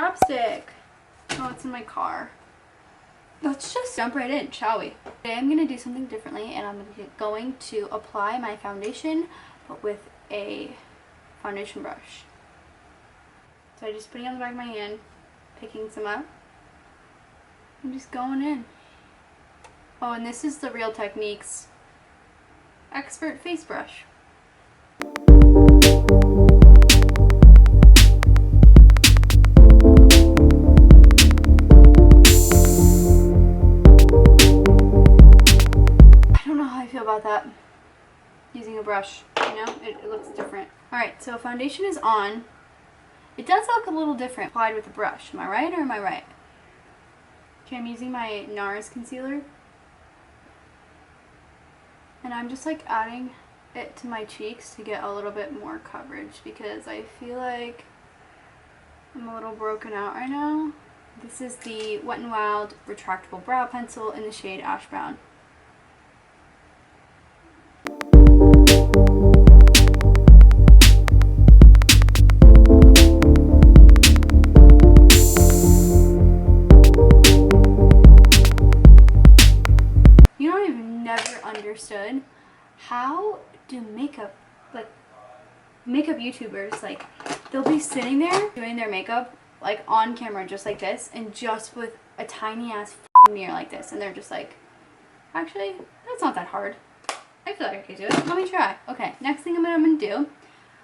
chapstick. Oh, it's in my car. Let's just jump right in, shall we? Today I'm going to do something differently, and I'm going to apply my foundation, but with a foundation brush. So I'm just putting it on the back of my hand, picking some up. I'm just going in. Oh, and this is the Real Techniques Expert Face Brush. About that using a brush, you know, it looks different. Alright, so foundation is on. It does look a little different applied with a brush. Am I right or am I right? Okay, I'm using my NARS concealer, and I'm just like adding it to my cheeks to get a little bit more coverage because I feel like I'm a little broken out right now. This is the Wet n Wild Retractable Brow Pencil in the shade Ash Brown. Understood how do makeup YouTubers, like, they'll be sitting there doing their makeup like on camera just like this and just with a tiny ass mirror like this, and they're just like, actually that's not that hard, I feel like I could do it, let me try. Okay, next thing I'm gonna do,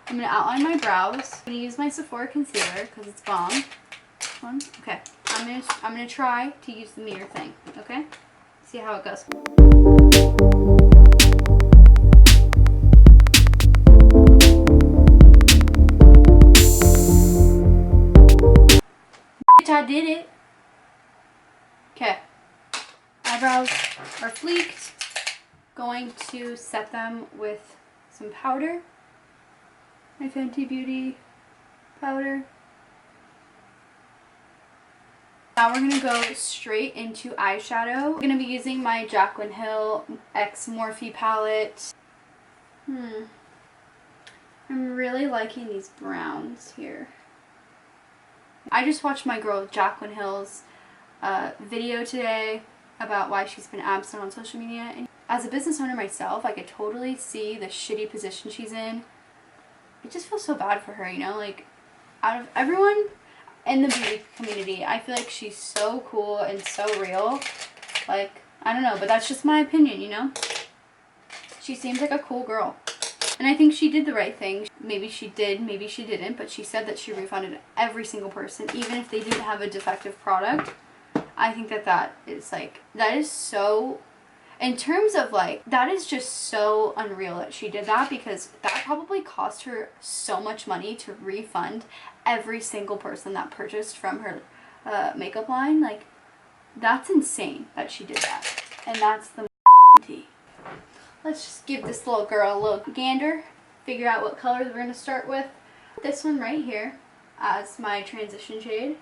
I'm gonna outline my brows. I'm gonna use my Sephora concealer because it's bomb. This one. Okay, I'm gonna try to use the mirror thing. Okay, see how it goes. I did it. Okay, eyebrows are fleeked. Going to set them with some powder, my Fenty Beauty powder. Now we're gonna go straight into eyeshadow. I'm gonna be using my Jaclyn Hill X Morphe palette. I'm really liking these browns here. I just watched my girl Jaclyn Hill's video today about why she's been absent on social media, and as a business owner myself, I could totally see the shitty position she's in. I just feel so bad for her, you know, like, out of everyone in the beauty community, I feel like she's so cool and so real. Like, I don't know, but that's just my opinion, you know? She seems like a cool girl. And I think she did the right thing. Maybe she did, maybe she didn't, but she said that she refunded every single person, even if they didn't have a defective product. I think that that is like, that is so, in terms of like, that is just so unreal that she did that, because that probably cost her so much money to refund every single person that purchased from her makeup line. Like, that's insane that she did that. And that's the tea. Let's just give this little girl a little gander, figure out what colors we're going to start with. This one right here as my transition shade.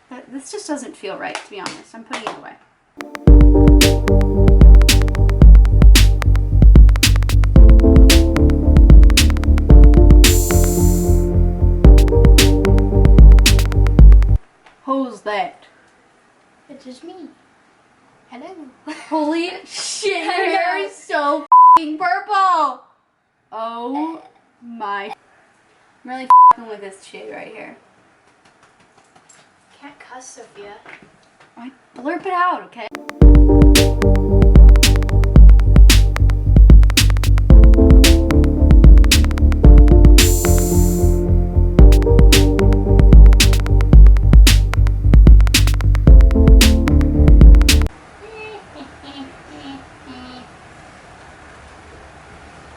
But this just doesn't feel right, to be honest. I'm putting it away. Who's that? It's just me. Hello. Holy shit, her hair is so f***ing purple. Oh my. I'm really f***ing with this shade right here. Can't cuss, Sophia. I blurp it out, okay?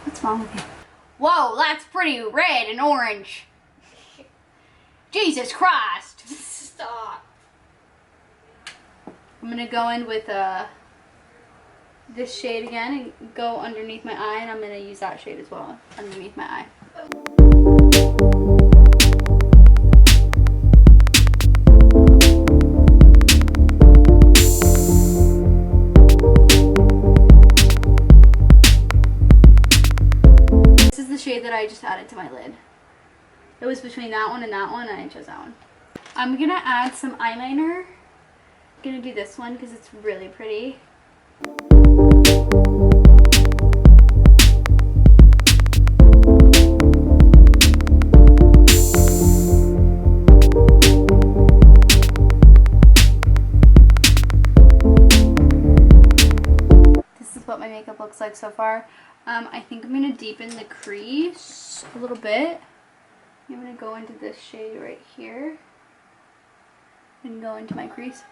What's wrong with you? Whoa, that's pretty red and orange. Jesus Christ. Stop. I'm gonna go in with this shade again and go underneath my eye, and I'm gonna use that shade as well underneath my eye. This is the shade I just added to my lid. It was between that one and I chose that one. I'm gonna add some eyeliner. I'm gonna do this one because it's really pretty. What my makeup looks like so far. I think I'm going to deepen the crease a little bit. I'm going to go into this shade right here and go into my crease.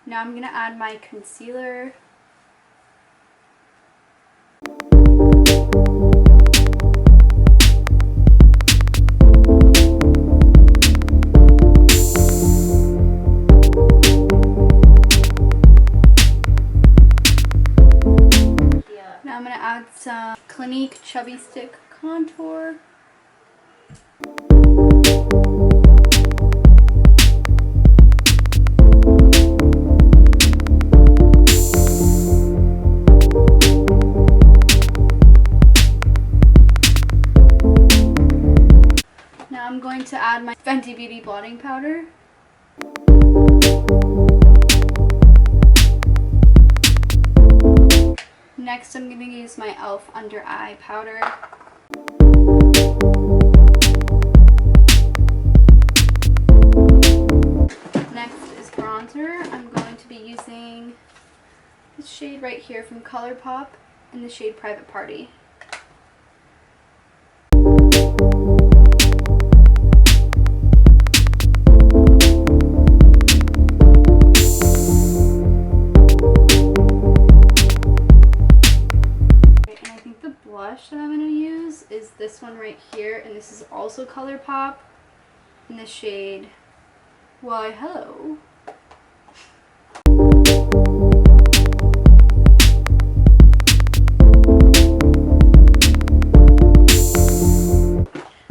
Now I'm going to add my concealer. Now I'm going to add some Clinique Chubby Stick Contour. Now I'm going to add my Fenty Beauty Blotting Powder. Next, I'm going to use my e.l.f. Under Eye Powder. Next is bronzer. I'm going to be using this shade right here from Colourpop in the shade Private Party. That I'm going to use is this one right here, and this is also Colourpop in the shade Why Hello.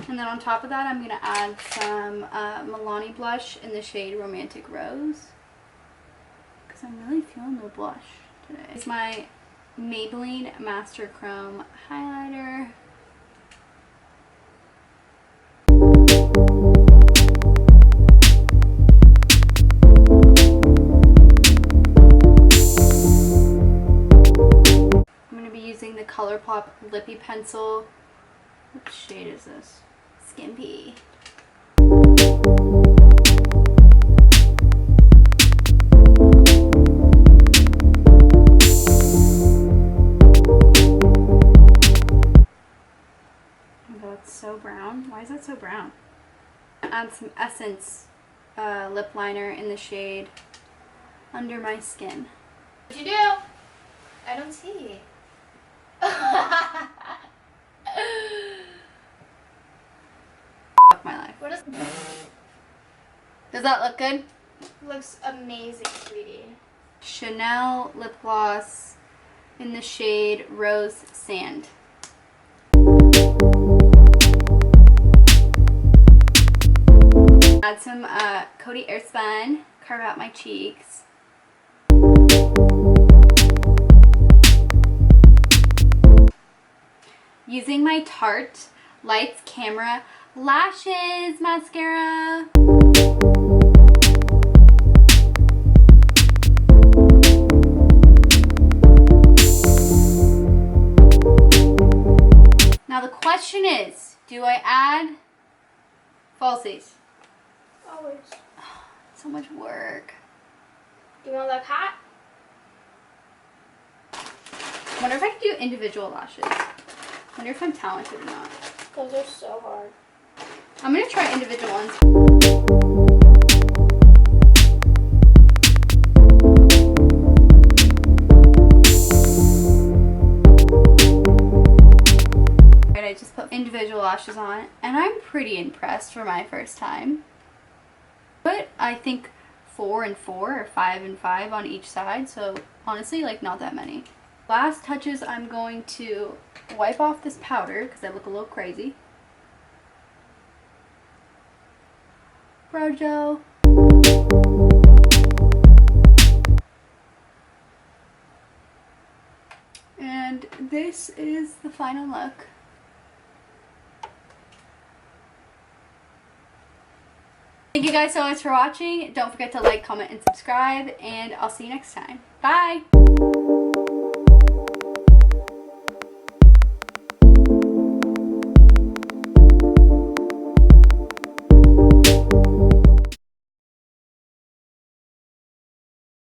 And then on top of that I'm going to add some Milani blush in the shade Romantic Rose because I'm really feeling the blush today. It's my Maybelline Master Chrome highlighter. I'm going to be using the Colourpop Lippy Pencil. What shade is this? Skimpy. So brown. Why is that so brown? Add some Essence lip liner in the shade Under My Skin. What'd you do? I don't see. Fuck my life. What is? Does that look good? Looks amazing, sweetie. Chanel lip gloss in the shade Rose Sand. Add some Coty Airspun, carve out my cheeks. Using my Tarte Lights Camera Lashes mascara. Now the question is, do I add falsies? Always. So much work. Do you want to look hot? Wonder if I could do individual lashes. Wonder if I'm talented or not. Those are so hard. I'm gonna try individual ones. Alright, I just put individual lashes on, and I'm pretty impressed for my first time. But I think 4 and 4 or 5 and 5 on each side, so honestly, like, not that many. Last touches, I'm going to wipe off this powder because I look a little crazy. brow gel. And this is the final look. Thank you guys so much for watching. Don't forget to like, comment, and subscribe, and I'll see you next time. Bye!